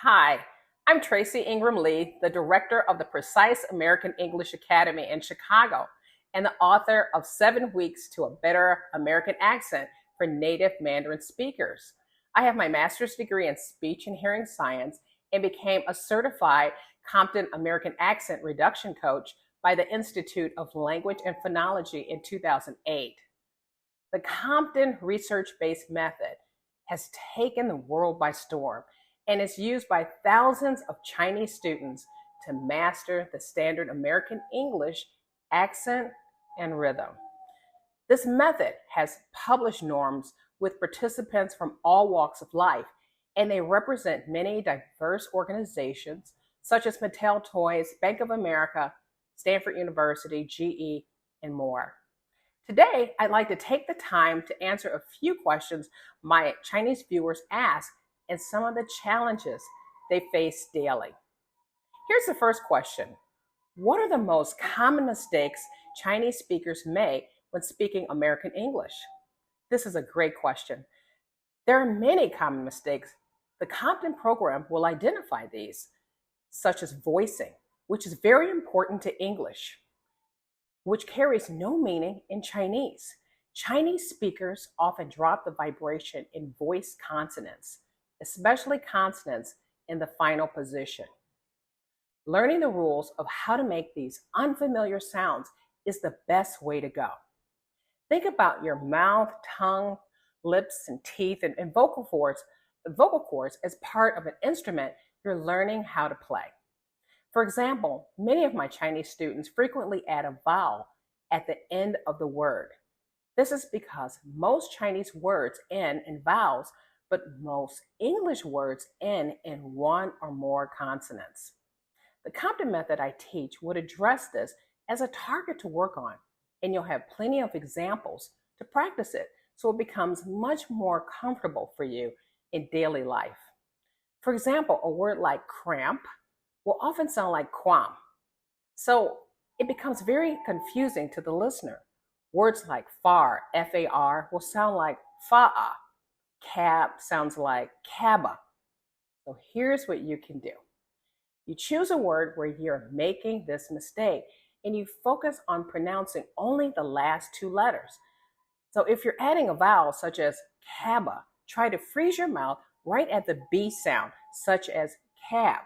Hi, I'm Tracey Ingram Lee, the director of the Precise American English Academy in Chicago and the author of 7 Weeks to a Better American Accent for Native Mandarin Speakers. I have my master's degree in speech and hearing science and became a certified Compton American Accent Reduction Coach by the Institute of Language and Phonology in 2008. The Compton research-based method has taken the world by storm and is used by thousands of Chinese students to master the standard American English accent and rhythm. This method has published norms with participants from all walks of life, and they represent many diverse organizations such as Mattel Toys, Bank of America, Stanford University, GE, and more. Today, I'd like to take the time to answer a few questions my Chinese viewers ask and some of the challenges they face daily. Here's the first question. What are the most common mistakes Chinese speakers make when speaking American English? This is a great question. There are many common mistakes. The Compton program will identify these, such as voicing, which is very important to English, which carries no meaning in Chinese. Chinese speakers often drop the vibration in voiced consonants, especially consonants in the final position. Learning the rules of how to make these unfamiliar sounds is the best way to go. Think about your mouth, tongue, lips, and teeth, and vocal cords as part of an instrument you're learning how to play. For example, many of my Chinese students frequently add a vowel at the end of the word. This is because most Chinese words end in vowels, but most English words end in one or more consonants. The Compton method I teach would address this as a target to work on, and you'll have plenty of examples to practice it so it becomes much more comfortable for you in daily life. For example, a word like cramp will often sound like quam, so it becomes very confusing to the listener. Words like far, F-A-R, will sound like fa'a. Cab sounds like cabba. So here's what you can do. You choose a word where you're making this mistake and you focus on pronouncing only the last 2 letters. So if you're adding a vowel such as cabba, try to freeze your mouth right at the B sound, such as cab.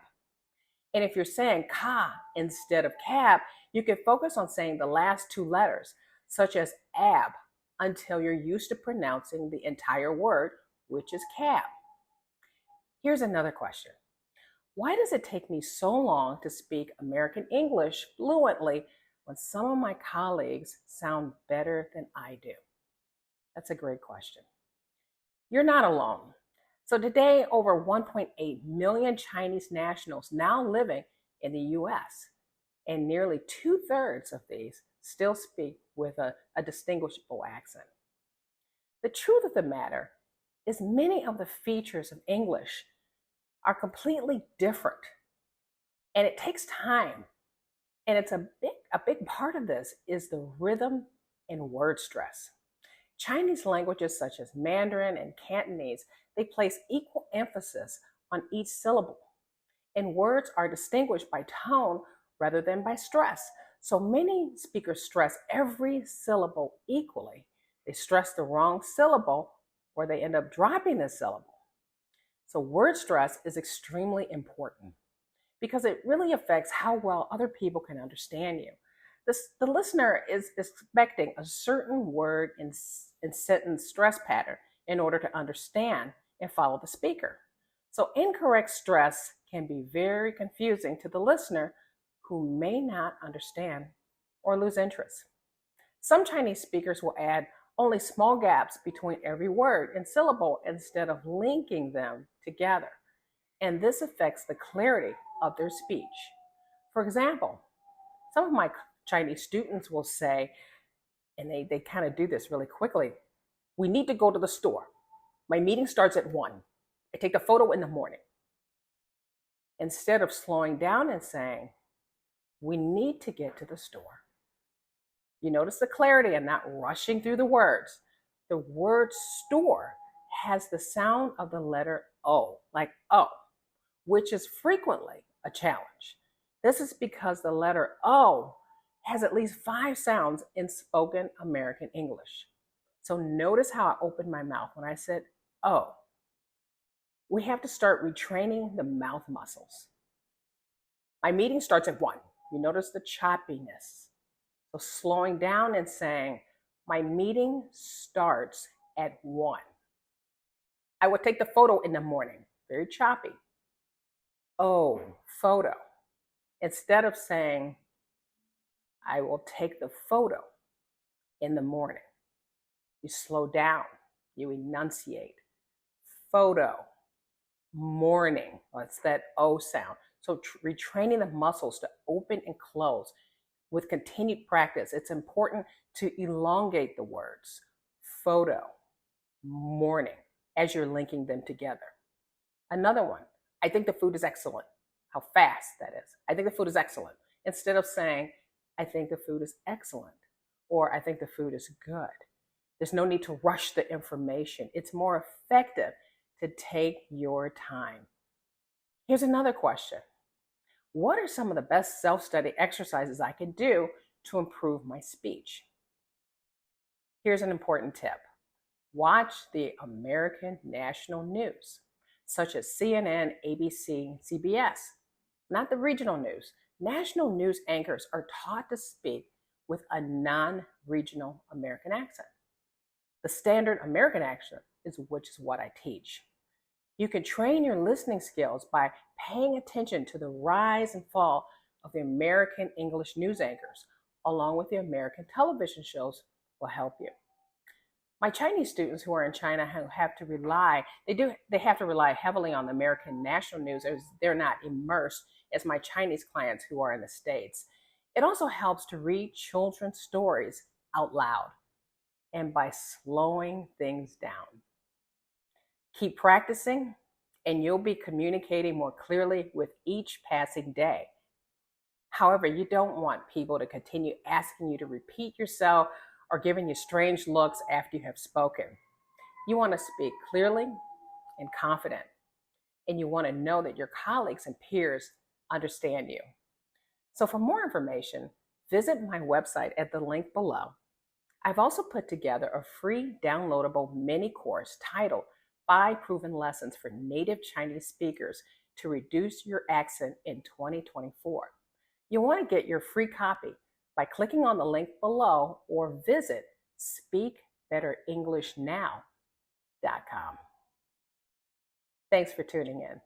And if you're saying ka instead of cab, you can focus on saying the last 2 letters, such as ab, until you're used to pronouncing the entire word, which is cab. Here's another question. Why does it take me so long to speak American English fluently when some of my colleagues sound better than I do? That's a great question. You're not alone. So today, over 1.8 million Chinese nationals now living in the US, and nearly 2/3 of these still speak with a distinguishable accent. The truth of the matter is many of the features of English are completely different, and it takes time. And it's a big part of this is the rhythm and word stress. Chinese languages such as Mandarin and Cantonese, they place equal emphasis on each syllable. And words are distinguished by tone rather than by stress. So many speakers stress every syllable equally. They stress the wrong syllable or they end up dropping the syllable. So word stress is extremely important because it really affects how well other people can understand you. The listener is expecting a certain word and sentence stress pattern in order to understand and follow the speaker. So incorrect stress can be very confusing to the listener who may not understand or lose interest. Some Chinese speakers will add only small gaps between every word and syllable instead of linking them together. And this affects the clarity of their speech. For example, some of my Chinese students will say, and they kind of do this really quickly, we need to go to the store. My meeting starts at 1. I take the photo in the morning. Instead of slowing down and saying, we need to get to the store. You notice the clarity and not rushing through the words. The word store has the sound of the letter O, like O. which is frequently a challenge. This is because the letter O has at least 5 sounds in spoken American English. So notice how I opened my mouth when I said O. We have to start retraining the mouth muscles. My meeting starts at 1. You notice the choppiness. So slowing down and saying, my meeting starts at 1. I would take the photo in the morning. Very choppy. Oh, photo. Instead of saying, I will take the photo in the morning. You slow down. You enunciate. Photo. Morning. Well, it's that O sound. So retraining the muscles to open and close. With continued practice, it's important to elongate the words. Photo. Morning. As you're linking them together. Another one. I think the food is excellent. How fast that is. I think the food is excellent. Instead of saying, I think the food is excellent, or I think the food is good. There's no need to rush the information. It's more effective to take your time. Here's another question. What are some of the best self-study exercises I can do to improve my speech? Here's an important tip. Watch the American national news, such as CNN, ABC, CBS. Not the regional news. National news anchors are taught to speak with a non-regional American accent. The standard American accent is what I teach. You can train your listening skills by paying attention to the rise and fall of the American English news anchors, along with the American television shows will help you. My Chinese students who are in China have to rely heavily on the American national news as they're not immersed as my Chinese clients who are in the States. It also helps to read children's stories out loud and by slowing things down. Keep practicing and you'll be communicating more clearly with each passing day. However, you don't want people to continue asking you to repeat yourself or giving you strange looks after you have spoken. You want to speak clearly and confident, and you want to know that your colleagues and peers understand you. So for more information, visit my website at the link below. I've also put together a free downloadable mini course titled 5 Proven Lessons for Native Chinese Speakers to Reduce Your Accent in 2024. You'll want to get your free copy by clicking on the link below or visit speakbetterenglishnow.com. Thanks for tuning in.